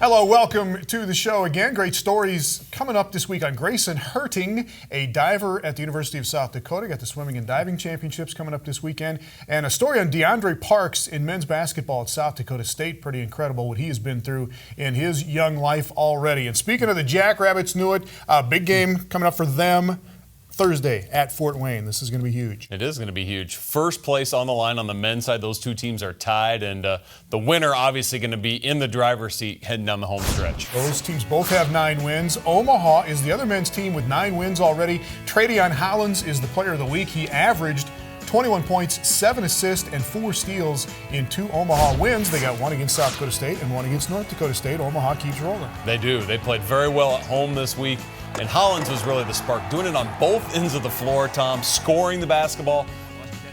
Hello, welcome to the show again. Great stories coming up this week on Grayson Herting, a diver at the University of South Dakota. Got the swimming and diving championships coming up this weekend. And a story on DeAndre Parks in men's basketball at South Dakota State. Pretty incredible what he has been through in his young life already. And speaking of the Jackrabbits, knew it, big game coming up for them Thursday at Fort Wayne. This is going to be huge. It is going to be huge. First place on the line on the men's side. Those two teams are tied, and the winner obviously going to be in the driver's seat heading down the home stretch. Those teams both have 9 wins. Omaha is the other men's team with 9 wins already. Tradeon Hollins is the player of the week. He averaged 21 points, 7 assists, and 4 steals in 2 Omaha wins. They got one against South Dakota State and one against North Dakota State. Omaha keeps rolling. They do. They played very well at home this week. And Hollins was really the spark, doing it on both ends of the floor, Tom, scoring the basketball,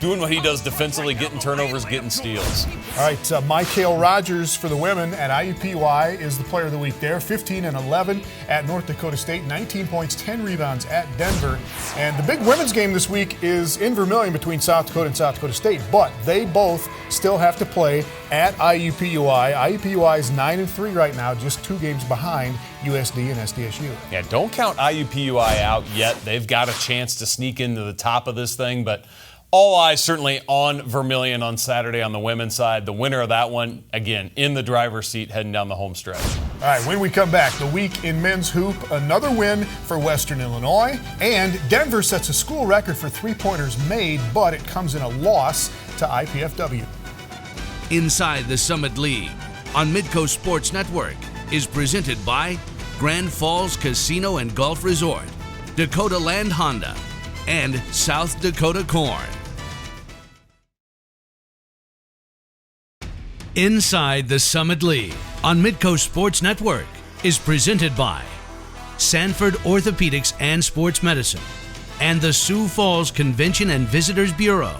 doing what he does defensively, getting turnovers, getting steals. All right, Michael Rogers for the women at IUPUI is the player of the week there. 15 and 11 at North Dakota State, 19 points, 10 rebounds at Denver. And the big women's game this week is in Vermillion between South Dakota and South Dakota State, but they both still have to play at IUPUI. IUPUI is 9-3 right now, just 2 games behind USD and SDSU. Yeah, don't count IUPUI out yet. They've got a chance to sneak into the top of this thing, but all eyes certainly on Vermillion on Saturday on the women's side. The winner of that one, again, in the driver's seat heading down the home stretch. All right, when we come back, the week in men's hoop, another win for Western Illinois, and Denver sets a school record for three-pointers made, but it comes in a loss to IPFW. Inside the Summit League on Midco Sports Network is presented by Grand Falls Casino and Golf Resort, Dakota Land Honda, and South Dakota Corn. Inside the Summit League on Midco Sports Network is presented by Sanford Orthopedics and Sports Medicine and the Sioux Falls Convention and Visitors Bureau.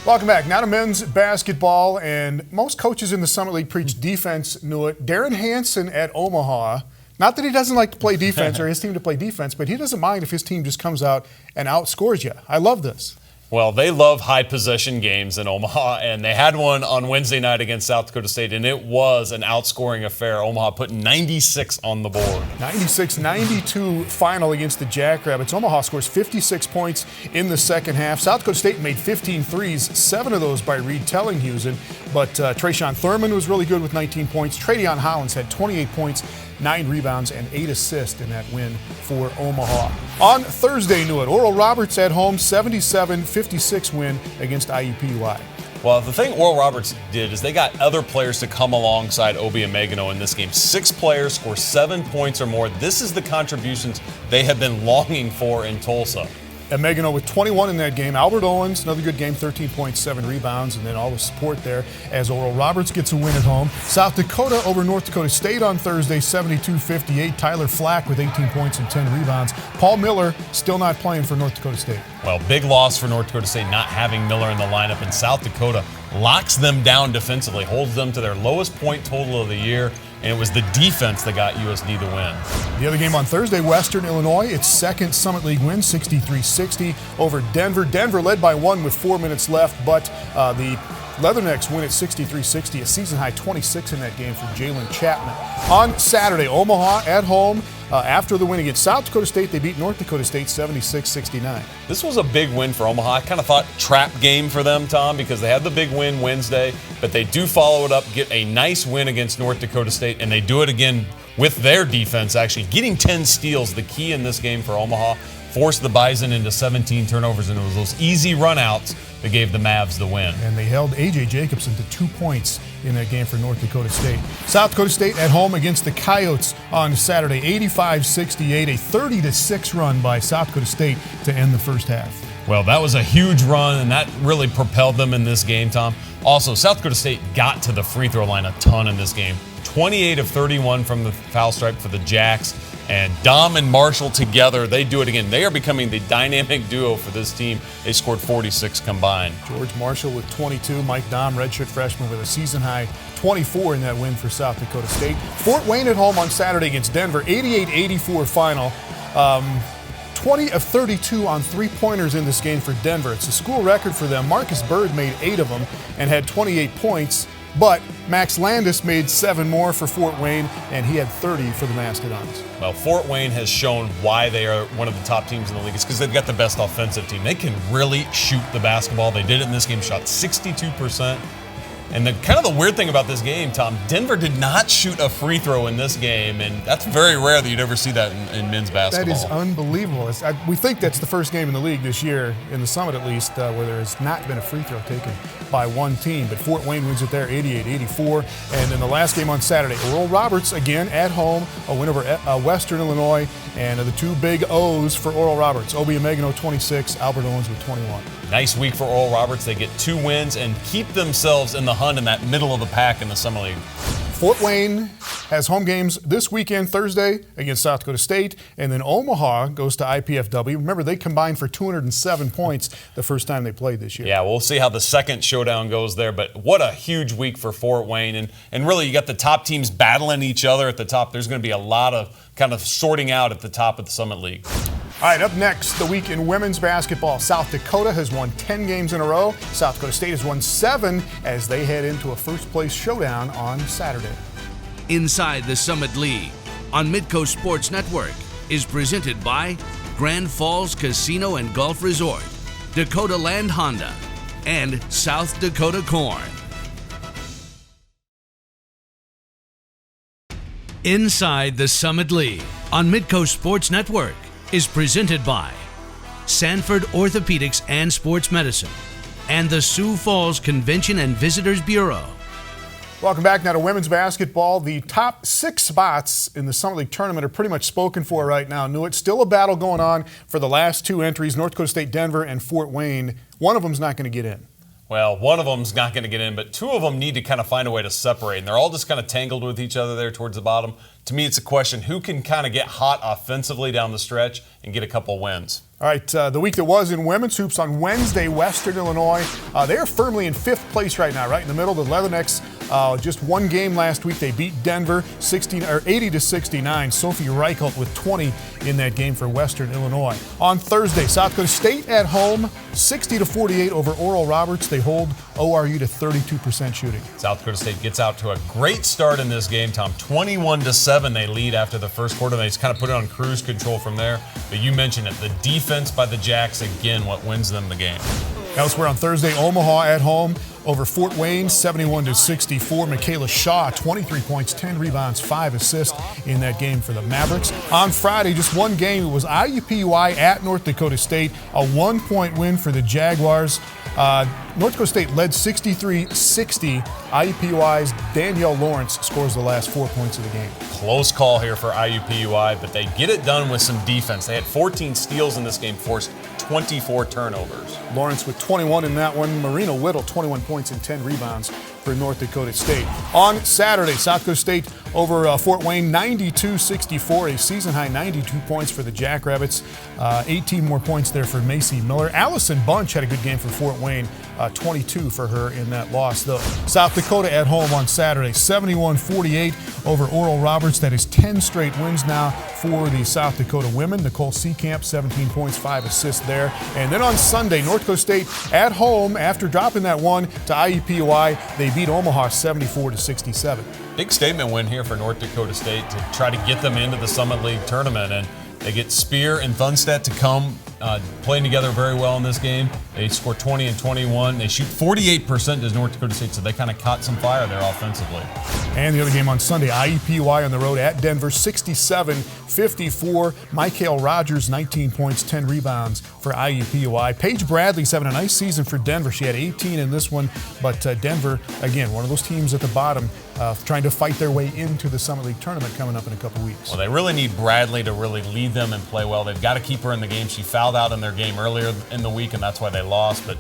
Welcome back. Now to men's basketball, and most coaches in the Summit League preach defense, knew it. Darren Hansen at Omaha, not that he doesn't like to play defense or his team to play defense, but he doesn't mind if his team just comes out and outscores you. I love this. Well, they love high possession games in Omaha, and they had one on Wednesday night against South Dakota State, and it was an outscoring affair. Omaha put 96 on the board. 96-92 final against the Jackrabbits. Omaha scores 56 points in the second half. South Dakota State made 15 threes, 7 of those by Reed Tellinghusen, but Trayshawn Thurman was really good with 19 points. Tradeon Hollins had 28 points, 9 rebounds, and 8 assists in that win for Omaha. On Thursday, knew it. Oral Roberts at home, 77-56 win against IUPUI. Well, the thing Oral Roberts did is they got other players to come alongside Obi Emegano in this game. 6 players score 7 points or more. This is the contributions they have been longing for in Tulsa. Emegano with 21 in that game. Albert Owens, another good game, 13 points, 7 rebounds, and then all the support there as Oral Roberts gets a win at home. South Dakota over North Dakota State on Thursday, 72-58. Tyler Flack with 18 points and 10 rebounds. Paul Miller still not playing for North Dakota State. Well, big loss for North Dakota State not having Miller in the lineup, and South Dakota locks them down defensively, holds them to their lowest point total of the year, and it was the defense that got USD the win. The other game on Thursday, Western Illinois, its second Summit League win, 63-60 over Denver. Denver led by 1 with 4 minutes left, but the Leathernecks win at 63-60, a season-high 26 in that game for Jalen Chapman. On Saturday, Omaha at home. After the win against South Dakota State, they beat North Dakota State 76-69. This was a big win for Omaha. I kind of thought trap game for them, Tom, because they had the big win Wednesday, but they do follow it up, get a nice win against North Dakota State, and they do it again with their defense, actually. Getting 10 steals, the key in this game for Omaha, forced the Bison into 17 turnovers, and it was those easy runouts that gave the Mavs the win. And they held A.J. Jacobson to 2 points in that game for North Dakota State. South Dakota State at home against the Coyotes on Saturday, 85-68, a 30-6 run by South Dakota State to end the first half. Well, that was a huge run, and that really propelled them in this game, Tom. Also, South Dakota State got to the free throw line a ton in this game. 28 of 31 from the foul stripe for the Jacks. And Dom and Marshall together, they do it again. They are becoming the dynamic duo for this team. They scored 46 combined. George Marshall with 22. Mike Dom, redshirt freshman, with a season-high 24 in that win for South Dakota State. Fort Wayne at home on Saturday against Denver, 88-84 final. 20 of 32 on three-pointers in this game for Denver. It's a school record for them. Marcus Bird made 8 of them and had 28 points. But Max Landis made 7 more for Fort Wayne, and he had 30 for the Mastodons. Well, Fort Wayne has shown why they are one of the top teams in the league. It's because they've got the best offensive team. They can really shoot the basketball. They did it in this game, shot 62%. And the weird thing about this game, Tom, Denver did not shoot a free throw in this game, and that's very rare that you'd ever see that in men's basketball. That is unbelievable. We think that's the first game in the league this year, in the Summit at least, where there has not been a free throw taken by one team. But Fort Wayne wins it there, 88-84. And then the last game on Saturday, Oral Roberts, again at home, a win over Western Illinois. And the 2 big O's for Oral Roberts, Obiamegano 26, Albert Owens with 21. Nice week for Oral Roberts. They get 2 wins and keep themselves in the hunt in that middle of the pack in the Summer League. Fort Wayne has home games this weekend, Thursday, against South Dakota State, and then Omaha goes to IPFW. Remember, they combined for 207 points the first time they played this year. Yeah, we'll see how the second showdown goes there, but what a huge week for Fort Wayne. And really, you got the top teams battling each other at the top. There's going to be a lot of sorting out at the top of the Summit League. All right, up next, the week in women's basketball. South Dakota has won 10 games in a row. South Dakota State has won 7 as they head into a first-place showdown on Saturday. Inside the Summit League on Midco Sports Network is presented by Grand Falls Casino and Golf Resort, Dakota Land Honda, and South Dakota Corn. Inside the Summit League on Midco Sports Network is presented by Sanford Orthopedics and Sports Medicine and the Sioux Falls Convention and Visitors Bureau. Welcome back now to women's basketball. The top 6 spots in the Summit League tournament are pretty much spoken for right now. It's still a battle going on for the last 2 entries, North Dakota State, Denver, and Fort Wayne. One of them's not going to get in. Well, one of them's not going to get in, but 2 of them need to find a way to separate. And they're all just tangled with each other there towards the bottom. To me, it's a question, who can get hot offensively down the stretch and get a couple wins? All right, the week that was in women's hoops on Wednesday, Western Illinois, they are firmly in 5th place right now, right in the middle. The Leathernecks, just 1 game last week. They beat Denver 80-69. Sophie Reichelt with 20 in that game for Western Illinois. On Thursday, South Dakota State at home, 60-48 over Oral Roberts. They hold ORU to 32% shooting. South Dakota State gets out to a great start in this game, Tom. 21-7 they lead after the first quarter. They just put it on cruise control from there. But you mentioned it, the defense by the Jacks, again, what wins them the game. Elsewhere on Thursday, Omaha at home over Fort Wayne, 71-64. Michaela Shaw, 23 points, 10 rebounds, 5 assists in that game for the Mavericks. On Friday, just 1 game. It was IUPUI at North Dakota State, a 1-point win for the Jaguars. North Dakota State led 63-60. IUPUI's Danielle Lawrence scores the last 4 points of the game. Close call here for IUPUI, but they get it done with some defense. They had 14 steals in this game, forced 24 turnovers. Lawrence with 21 in that one. Marina Whittle, 21 points and 10 rebounds for North Dakota State. On Saturday, South Dakota State over Fort Wayne, 92-64, a season-high 92 points for the Jackrabbits. 18 more points there for Macy Miller. Allison Bunch had a good game for Fort Wayne, 22 for her in that loss, though. South Dakota at home on Saturday, 71-48 over Oral Roberts. That is 10 straight wins now for the South Dakota women. Nicole Seekamp, 17 points, 5 assists there. And then on Sunday, North Dakota State at home, after dropping that one to IUPUI, they beat Omaha 74-67. Big statement win here for North Dakota State to try to get them into the Summit League tournament. And they get Spear and Thunstedt to come playing together very well in this game. They score 20 and 21. They shoot 48% as North Dakota State, so they caught some fire there offensively. And the other game on Sunday, IUPUI on the road at Denver, 67-54. Michael Rogers, 19 points, 10 rebounds for IUPUI. Paige Bradley's having a nice season for Denver. She had 18 in this one, but Denver, again, one of those teams at the bottom trying to fight their way into the Summit League tournament coming up in a couple weeks. Well, they really need Bradley to really lead them and play well. They've got to keep her in the game. She fouled out in their game earlier in the week, and that's why they lost. But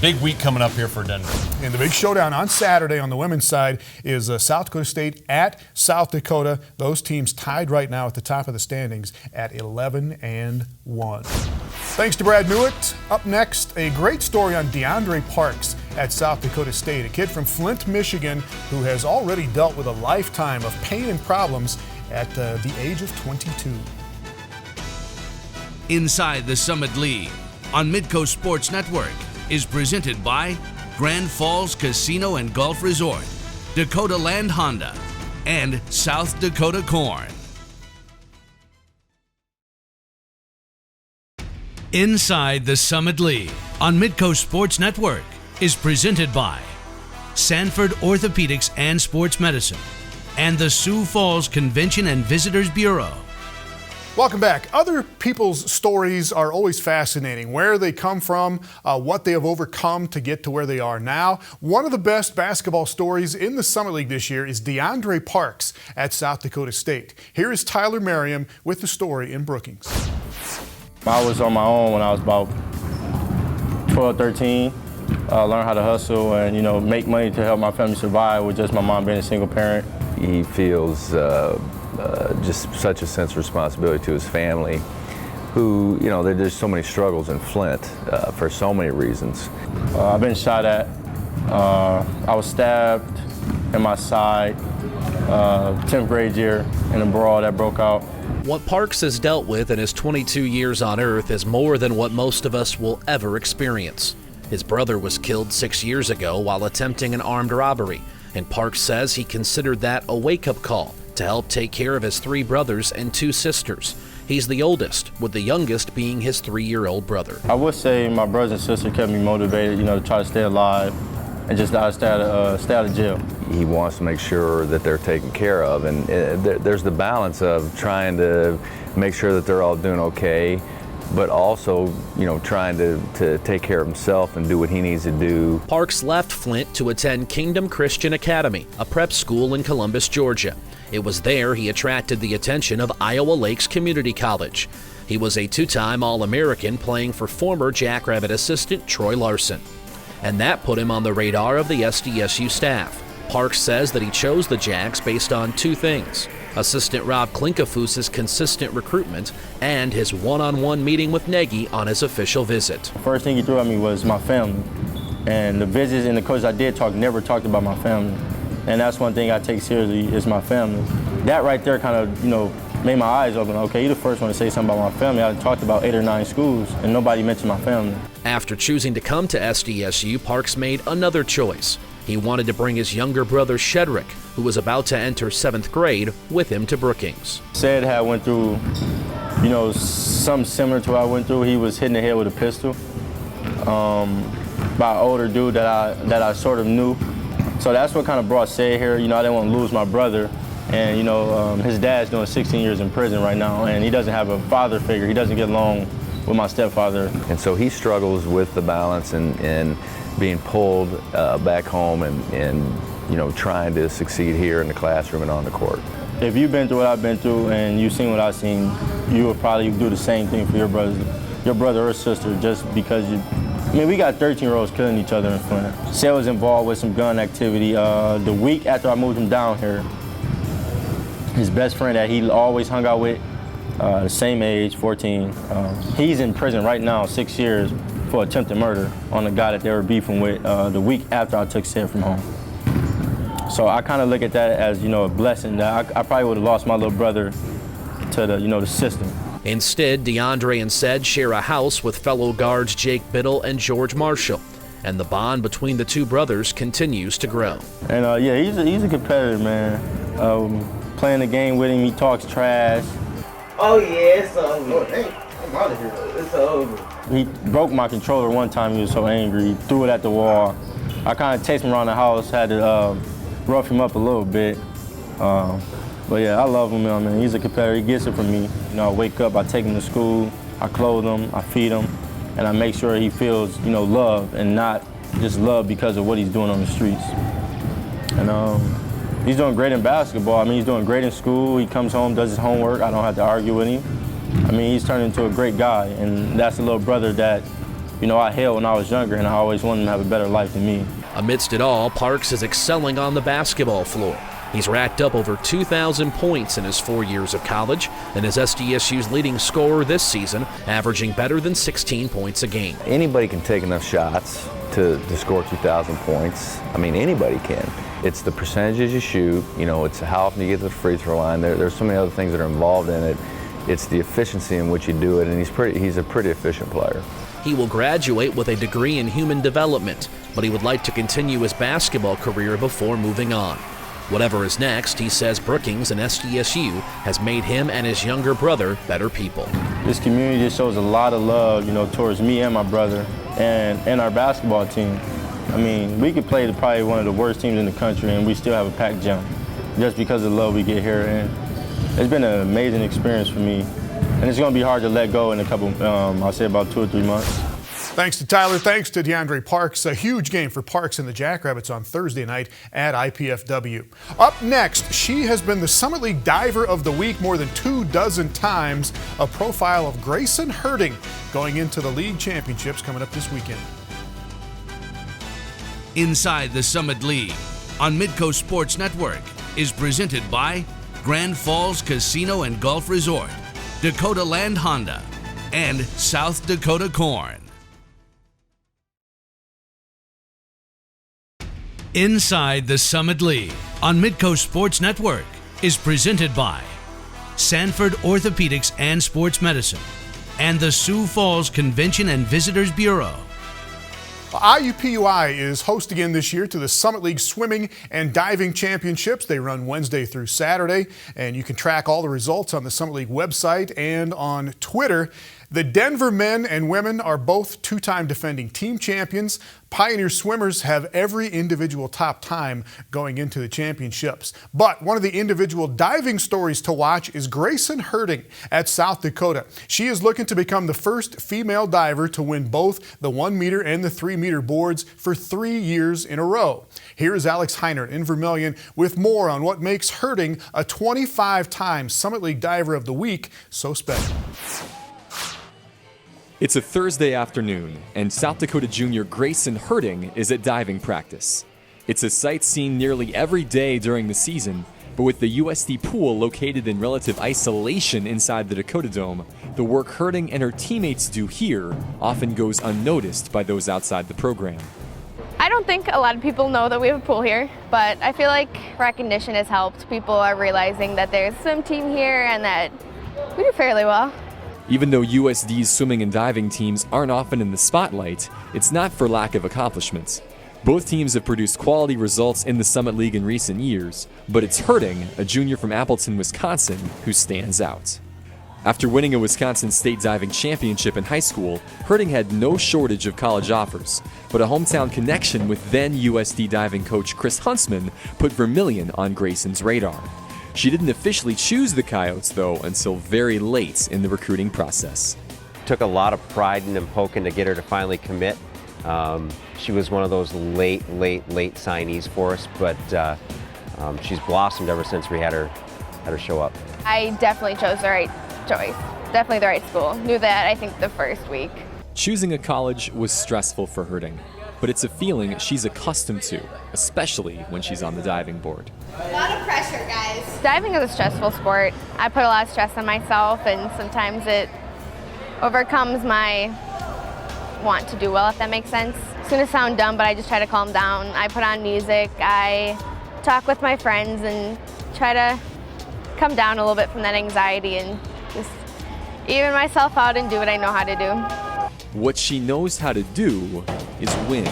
big week coming up here for Denver. And the big showdown on Saturday on the women's side is South Dakota State at South Dakota. Those teams tied right now at the top of the standings at 11-1. Thanks to Brad Newitt. Up next, a great story on DeAndre Parks at South Dakota State, a kid from Flint, Michigan, who has already dealt with a lifetime of pain and problems at the age of 22. Inside the Summit League on Midco Sports Network is presented by Grand Falls Casino and Golf Resort, Dakota Land Honda, and South Dakota Corn. Inside the Summit League on Midco Sports Network is presented by Sanford Orthopedics and Sports Medicine and the Sioux Falls Convention and Visitors Bureau. Welcome back. Other people's stories are always fascinating. Where they come from, what they have overcome to get to where they are now. One of the best basketball stories in the Summit League this year is DeAndre Parks at South Dakota State. Here is Tyler Merriam with the story in Brookings. I was on my own when I was about 12, 13. Learn how to hustle and, make money to help my family survive with just my mom being a single parent. He feels just such a sense of responsibility to his family, who, there's so many struggles in Flint for so many reasons. I've been shot at. I was stabbed in my side 10th grade year in a brawl that broke out. What Parks has dealt with in his 22 years on Earth is more than what most of us will ever experience. His brother was killed 6 years ago while attempting an armed robbery, and Parks says he considered that a wake-up call to help take care of his 3 brothers and 2 sisters. He's the oldest, with the youngest being his 3-year-old brother. I would say my brothers and sisters kept me motivated, to try to stay alive and just not stay out of jail. He wants to make sure that they're taken care of, and there's the balance of trying to make sure that they're all doing okay, but also, trying to take care of himself and do what he needs to do. Parks left Flint to attend Kingdom Christian Academy, a prep school in Columbus, Georgia. It was there he attracted the attention of Iowa Lakes Community College. He was a 2-time All-American playing for former Jackrabbit assistant Troy Larson. And that put him on the radar of the SDSU staff. Parks says that he chose the Jacks based on 2 things: assistant Rob Klinkafus's consistent recruitment and his one-on-one meeting with Nagy on his official visit. The first thing he threw at me was my family. And the visits and the coaches I did never talked about my family. And that's one thing I take seriously is my family. That right there kind of, made my eyes open. Okay, you're the first one to say something about my family. I talked about 8 or 9 schools and nobody mentioned my family. After choosing to come to SDSU, Parks made another choice. He wanted to bring his younger brother Shedrick, who was about to enter 7th grade, with him to Brookings. Said had went through, something similar to what I went through. He was hit in the head with a pistol by an older dude that I sort of knew. So that's what kind of brought Said here. I didn't want to lose my brother. And, his dad's doing 16 years in prison right now, and he doesn't have a father figure. He doesn't get along with my stepfather. And so he struggles with the balance and being pulled back home and trying to succeed here in the classroom and on the court. If you've been through what I've been through and you've seen what I've seen, you would probably do the same thing for your brother or sister, just because we got 13-year-olds killing each other in Flint. Say I was involved with some gun activity. The week after I moved him down here, his best friend that he always hung out with, the same age, 14, he's in prison right now, 6 years for attempted murder on a guy that they were beefing with the week after I took Sid from home. So I kind of look at that as, a blessing that I probably would have lost my little brother to the system. Instead, DeAndre and Sid share a house with fellow guards Jake Biddle and George Marshall, and the bond between the 2 brothers continues to grow. And he's a competitor, man. Playing the game with him, he talks trash. Oh yeah, it's over. Oh, dang, I'm out of here. It's over. He broke my controller one time. He was so angry. He threw it at the wall. I kind of chased him around the house, had to rough him up a little bit. But yeah, I love him, man. He's a competitor. He gets it from me. I wake up, I take him to school, I clothe him, I feed him, and I make sure he feels, love and not just love because of what he's doing on the streets. And he's doing great in basketball. He's doing great in school. He comes home, does his homework. I don't have to argue with him. He's turned into a great guy, and that's the little brother that, I held when I was younger, and I always wanted him to have a better life than me. Amidst it all, Parks is excelling on the basketball floor. He's racked up over 2,000 points in his 4 years of college, and is SDSU's leading scorer this season, averaging better than 16 points a game. Anybody can take enough shots to score 2,000 points. Anybody can. It's the percentages you shoot, it's how often you get to the free throw line. There's so many other things that are involved in it. It's the efficiency in which you do it, and he's a pretty efficient player. He will graduate with a degree in human development, but he would like to continue his basketball career before moving on. Whatever is next, he says Brookings and SDSU has made him and his younger brother better people. This community just shows a lot of love, towards me and my brother and our basketball team. I mean, we could play probably one of the worst teams in the country and we still have a packed gym just because of the love we get here. And it's been an amazing experience for me. And it's going to be hard to let go in a couple, I'll say about 2 or 3 months. Thanks to Tyler. Thanks to DeAndre Parks. A huge game for Parks and the Jackrabbits on Thursday night at IPFW. Up next, she has been the Summit League Diver of the Week more than 24 times. A profile of Grayson Hurting going into the league championships coming up this weekend. Inside the Summit League on Midco Sports Network is presented by Grand Falls Casino and Golf Resort, Dakota Land Honda, and South Dakota Corn. Inside the Summit League on Midco Sports Network is presented by Sanford Orthopedics and Sports Medicine and the Sioux Falls Convention and Visitors Bureau. IUPUI is host again this year to the Summit League Swimming and Diving Championships. They run Wednesday through Saturday, and you can track all the results on the Summit League website and on Twitter. The Denver men and women are both 2-time defending team champions. Pioneer swimmers have every individual top time going into the championships. But one of the individual diving stories to watch is Grayson Hurting at South Dakota. She is looking to become the first female diver to win both the 1 meter and the 3 meter boards for 3 years in a row. Here is Alex Heiner in Vermillion with more on what makes Hurting a 25-time Summit League Diver of the Week so special. It's a Thursday afternoon, and South Dakota junior Grayson Hurting is at diving practice. It's a sight seen nearly every day during the season, but with the USD pool located in relative isolation inside the Dakota Dome, the work Hurting and her teammates do here often goes unnoticed by those outside the program. I don't think a lot of people know that we have a pool here, but I feel like recognition has helped. People are realizing that there's a swim team here and that we do fairly well. Even though USD's swimming and diving teams aren't often in the spotlight, it's not for lack of accomplishments. Both teams have produced quality results in the Summit League in recent years, but it's Hurting, a junior from Appleton, Wisconsin, who stands out. After winning a Wisconsin State Diving Championship in high school, Hurting had no shortage of college offers, but a hometown connection with then USD diving coach Chris Huntsman put Vermillion on Grayson's radar. She didn't officially choose the Coyotes, though, until very late in the recruiting process. Took a lot of pride in them poking to get her to finally commit. She was one of those late signees for us, but she's blossomed ever since we had her show up. I definitely chose the right choice. Definitely the right school. Knew that, I think, the first week. Choosing a college was stressful for Hurting, but it's a feeling she's accustomed to, especially when she's on the diving board. A lot of pressure, guys. Diving is a stressful sport. I put a lot of stress on myself, and sometimes it overcomes my want to do well, if that makes sense. It's gonna sound dumb, but I just try to calm down. I put on music, I talk with my friends, and try to come down a little bit from that anxiety and just even myself out and do what I know how to do. What she knows how to do is win.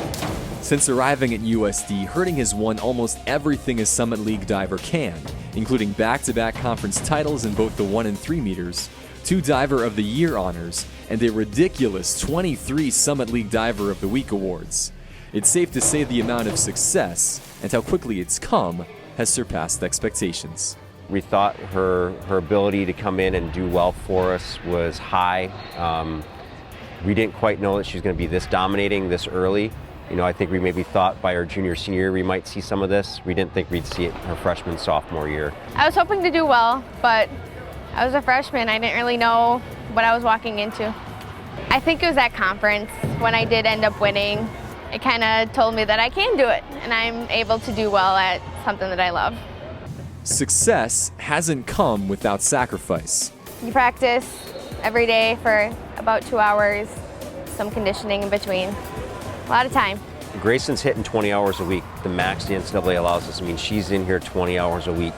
Since arriving at USD, Hurting has won almost everything a Summit League diver can, including back-to-back conference titles in both the 1 and 3 meters, 2 Diver of the Year honors, and a ridiculous 23 Summit League Diver of the Week awards. It's safe to say the amount of success and how quickly it's come has surpassed expectations. We thought her ability to come in and do well for us was high. We didn't quite know that she was going to be this dominating this early. I think we maybe thought by our junior, senior year we might see some of this. We didn't think we'd see it her freshman, sophomore year. I was hoping to do well, but I was a freshman. I didn't really know what I was walking into. I think it was that conference when I did end up winning. It kind of told me that I can do it, and I'm able to do well at something that I love. Success hasn't come without sacrifice. You practice every day for about 2 hours, some conditioning in between. A lot of time. Grayson's hitting 20 hours a week, the max the NCAA allows us. I mean, she's in here 20 hours a week.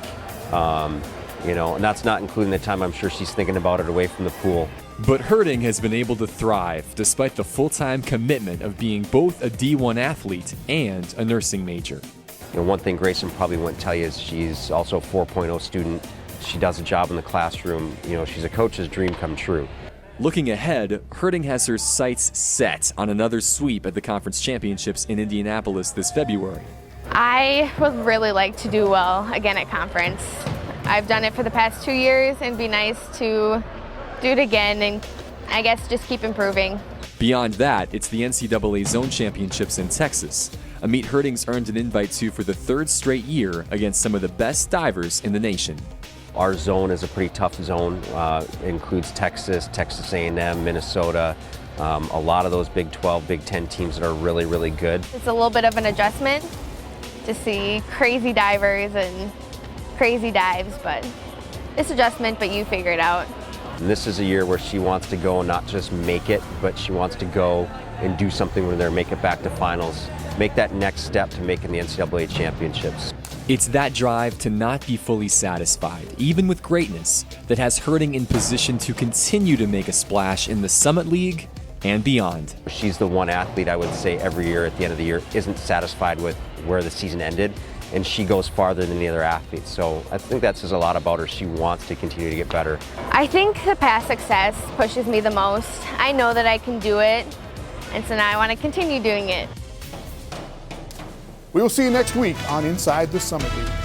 And that's not including the time I'm sure she's thinking about it away from the pool. But Herting has been able to thrive despite the full-time commitment of being both a D1 athlete and a nursing major. One thing Grayson probably wouldn't tell you is she's also a 4.0 student. She does a job in the classroom. She's a coach's dream come true. Looking ahead, Herting has her sights set on another sweep at the conference championships in Indianapolis this February. I would really like to do well again at conference. I've done it for the past 2 years, and it'd be nice to do it again and I guess just keep improving. Beyond that, it's the NCAA Zone Championships in Texas, a meet Herting's earned an invite to for the 3rd straight year against some of the best divers in the nation. Our zone is a pretty tough zone. It includes Texas, Texas A&M, Minnesota, a lot of those Big 12, Big 10 teams that are really, really good. It's a little bit of an adjustment to see crazy divers and crazy dives, but it's adjustment, but you figure it out. And this is a year where she wants to go and not just make it, but she wants to go and do something when they make it back to finals, make that next step to making the NCAA championships. It's that drive to not be fully satisfied, even with greatness, that has Herting in position to continue to make a splash in the Summit League and beyond. She's the one athlete I would say every year at the end of the year isn't satisfied with where the season ended, and she goes farther than the other athletes. So I think that says a lot about her. She wants to continue to get better. I think the past success pushes me the most. I know that I can do it, and so now I want to continue doing it. We will see you next week on Inside the Summit League.